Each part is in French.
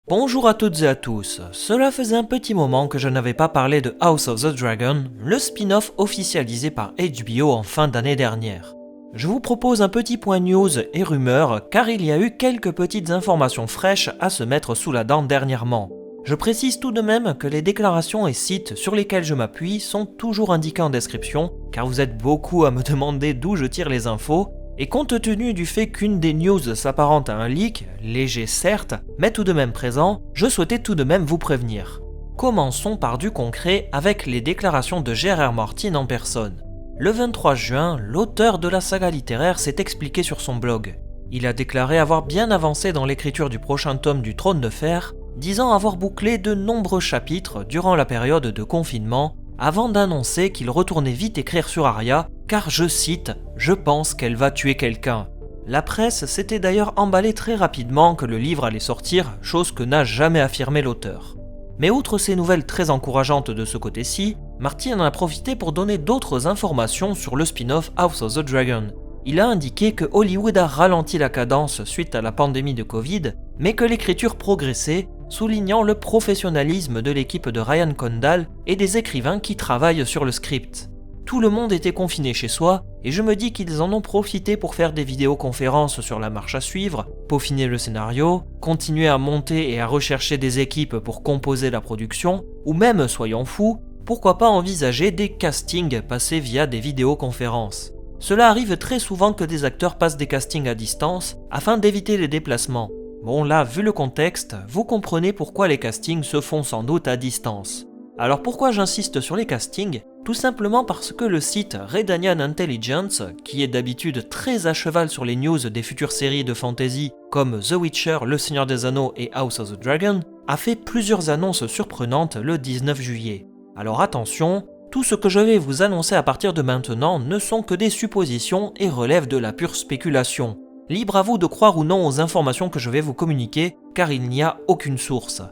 Bonjour à toutes et à tous, cela faisait un petit moment que je n'avais pas parlé de House of the Dragon, le spin-off officialisé par HBO en fin d'année dernière. Je vous propose un petit point news et rumeurs car il y a eu quelques petites informations fraîches à se mettre sous la dent dernièrement. Je précise tout de même que les déclarations et sites sur lesquels je m'appuie sont toujours indiqués en description car vous êtes beaucoup à me demander d'où je tire les infos. Et compte tenu du fait qu'une des news s'apparente à un leak, léger certes, mais tout de même présent, je souhaitais tout de même vous prévenir. Commençons par du concret avec les déclarations de J.R.R. Martin en personne. Le 23 juin, l'auteur de la saga littéraire s'est expliqué sur son blog. Il a déclaré avoir bien avancé dans l'écriture du prochain tome du Trône de Fer, disant avoir bouclé de nombreux chapitres durant la période de confinement, avant d'annoncer qu'il retournait vite écrire sur Arya, car je cite « Je pense qu'elle va tuer quelqu'un ». La presse s'était d'ailleurs emballée très rapidement que le livre allait sortir, chose que n'a jamais affirmé l'auteur. Mais outre ces nouvelles très encourageantes de ce côté-ci, Martin en a profité pour donner d'autres informations sur le spin-off House of the Dragon. Il a indiqué que Hollywood a ralenti la cadence suite à la pandémie de Covid, mais que l'écriture progressait, soulignant le professionnalisme de l'équipe de Ryan Condal et des écrivains qui travaillent sur le script. Tout le monde était confiné chez soi, et je me dis qu'ils en ont profité pour faire des vidéoconférences sur la marche à suivre, peaufiner le scénario, continuer à monter et à rechercher des équipes pour composer la production, ou même, soyons fous, pourquoi pas envisager des castings passés via des vidéoconférences. Cela arrive très souvent que des acteurs passent des castings à distance afin d'éviter les déplacements. Bon là, vu le contexte, vous comprenez pourquoi les castings se font sans doute à distance. Alors pourquoi j'insiste sur les castings ? Tout simplement parce que le site Redanian Intelligence, qui est d'habitude très à cheval sur les news des futures séries de fantasy comme The Witcher, Le Seigneur des Anneaux et House of the Dragon, a fait plusieurs annonces surprenantes le 19 juillet. Alors attention, tout ce que je vais vous annoncer à partir de maintenant ne sont que des suppositions et relèvent de la pure spéculation. Libre à vous de croire ou non aux informations que je vais vous communiquer, car il n'y a aucune source.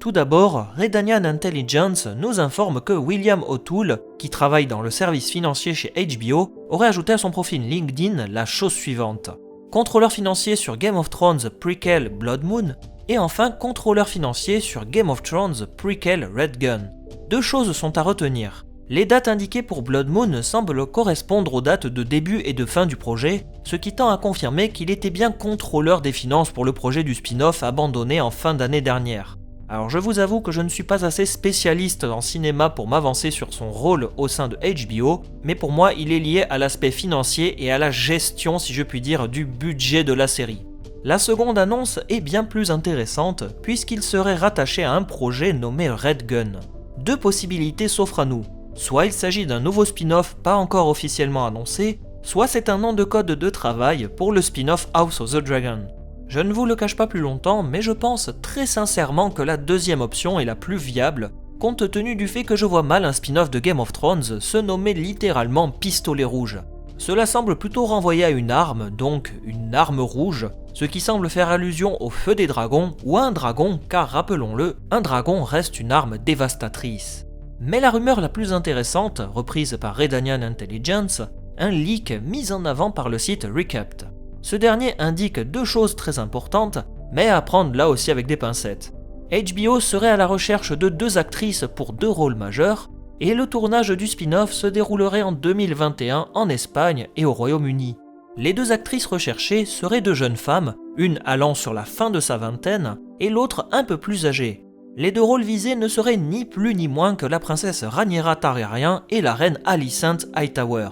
Tout d'abord, Redanian Intelligence nous informe que William O'Toole, qui travaille dans le service financier chez HBO, aurait ajouté à son profil LinkedIn la chose suivante. Contrôleur financier sur Game of Thrones prequel Blood Moon, et enfin contrôleur financier sur Game of Thrones prequel Red Gun. Deux choses sont à retenir. Les dates indiquées pour Blood Moon semblent correspondre aux dates de début et de fin du projet, ce qui tend à confirmer qu'il était bien contrôleur des finances pour le projet du spin-off abandonné en fin d'année dernière. Alors je vous avoue que je ne suis pas assez spécialiste en cinéma pour m'avancer sur son rôle au sein de HBO, mais pour moi il est lié à l'aspect financier et à la gestion, si je puis dire, du budget de la série. La seconde annonce est bien plus intéressante, puisqu'il serait rattaché à un projet nommé Red Gun. Deux possibilités s'offrent à nous. Soit il s'agit d'un nouveau spin-off pas encore officiellement annoncé, soit c'est un nom de code de travail pour le spin-off House of the Dragon. Je ne vous le cache pas plus longtemps, mais je pense très sincèrement que la deuxième option est la plus viable, compte tenu du fait que je vois mal un spin-off de Game of Thrones se nommer littéralement Pistolet Rouge. Cela semble plutôt renvoyer à une arme, donc une arme rouge, ce qui semble faire allusion au feu des dragons ou à un dragon, car rappelons-le, un dragon reste une arme dévastatrice. Mais la rumeur la plus intéressante, reprise par Redanian Intelligence, un leak mis en avant par le site Recapped. Ce dernier indique deux choses très importantes, mais à prendre là aussi avec des pincettes. HBO serait à la recherche de deux actrices pour deux rôles majeurs, et le tournage du spin-off se déroulerait en 2021 en Espagne et au Royaume-Uni. Les deux actrices recherchées seraient deux jeunes femmes, une allant sur la fin de sa vingtaine, et l'autre un peu plus âgée. Les deux rôles visés ne seraient ni plus ni moins que la princesse Rhaenyra Targaryen et la reine Alicent Hightower.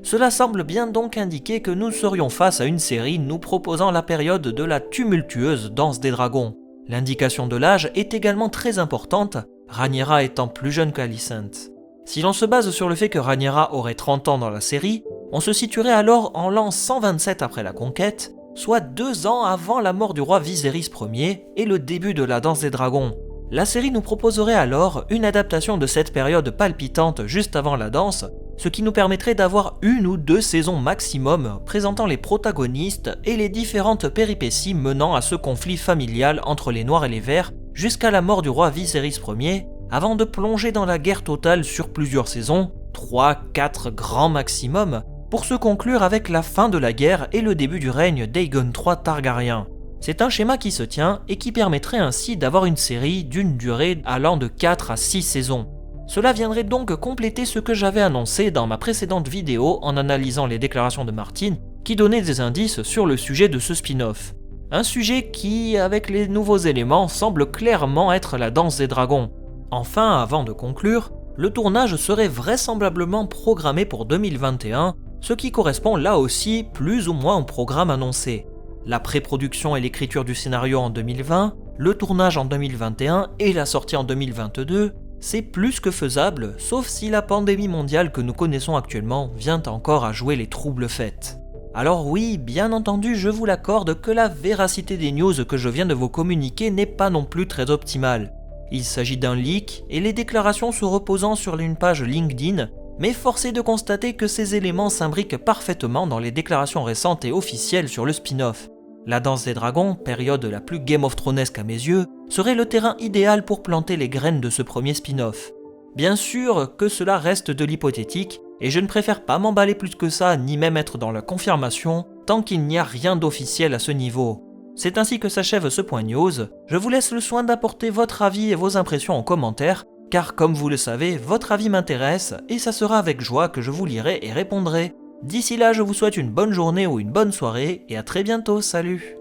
Cela semble bien donc indiquer que nous serions face à une série nous proposant la période de la tumultueuse danse des dragons. L'indication de l'âge est également très importante, Rhaenyra étant plus jeune qu'Alicent. Si l'on se base sur le fait que Rhaenyra aurait 30 ans dans la série, on se situerait alors en l'an 127 après la conquête, soit 2 ans avant la mort du roi Viserys Ier et le début de la danse des dragons. La série nous proposerait alors une adaptation de cette période palpitante juste avant la danse, ce qui nous permettrait d'avoir 1 ou 2 saisons maximum présentant les protagonistes et les différentes péripéties menant à ce conflit familial entre les Noirs et les Verts jusqu'à la mort du roi Viserys Ier, avant de plonger dans la guerre totale sur plusieurs saisons, 3-4 grands maximum, pour se conclure avec la fin de la guerre et le début du règne d'Aegon III Targaryen. C'est un schéma qui se tient et qui permettrait ainsi d'avoir une série d'une durée allant de 4 à 6 saisons. Cela viendrait donc compléter ce que j'avais annoncé dans ma précédente vidéo en analysant les déclarations de Martin qui donnaient des indices sur le sujet de ce spin-off. Un sujet qui, avec les nouveaux éléments, semble clairement être la danse des dragons. Enfin, avant de conclure, le tournage serait vraisemblablement programmé pour 2021, ce qui correspond là aussi plus ou moins au programme annoncé. La pré-production et l'écriture du scénario en 2020, le tournage en 2021 et la sortie en 2022, c'est plus que faisable, sauf si la pandémie mondiale que nous connaissons actuellement vient encore à jouer les troubles faits. Alors oui, bien entendu, je vous l'accorde que la véracité des news que je viens de vous communiquer n'est pas non plus très optimale. Il s'agit d'un leak et les déclarations se reposant sur une page LinkedIn, mais force est de constater que ces éléments s'imbriquent parfaitement dans les déclarations récentes et officielles sur le spin-off. La danse des dragons, période la plus Game of Thronesque à mes yeux, serait le terrain idéal pour planter les graines de ce premier spin-off. Bien sûr que cela reste de l'hypothétique, et je ne préfère pas m'emballer plus que ça, ni même être dans la confirmation, tant qu'il n'y a rien d'officiel à ce niveau. C'est ainsi que s'achève ce point news, je vous laisse le soin d'apporter votre avis et vos impressions en commentaire, car comme vous le savez, votre avis m'intéresse, et ça sera avec joie que je vous lirai et répondrai. D'ici là, je vous souhaite une bonne journée ou une bonne soirée, et à très bientôt, salut!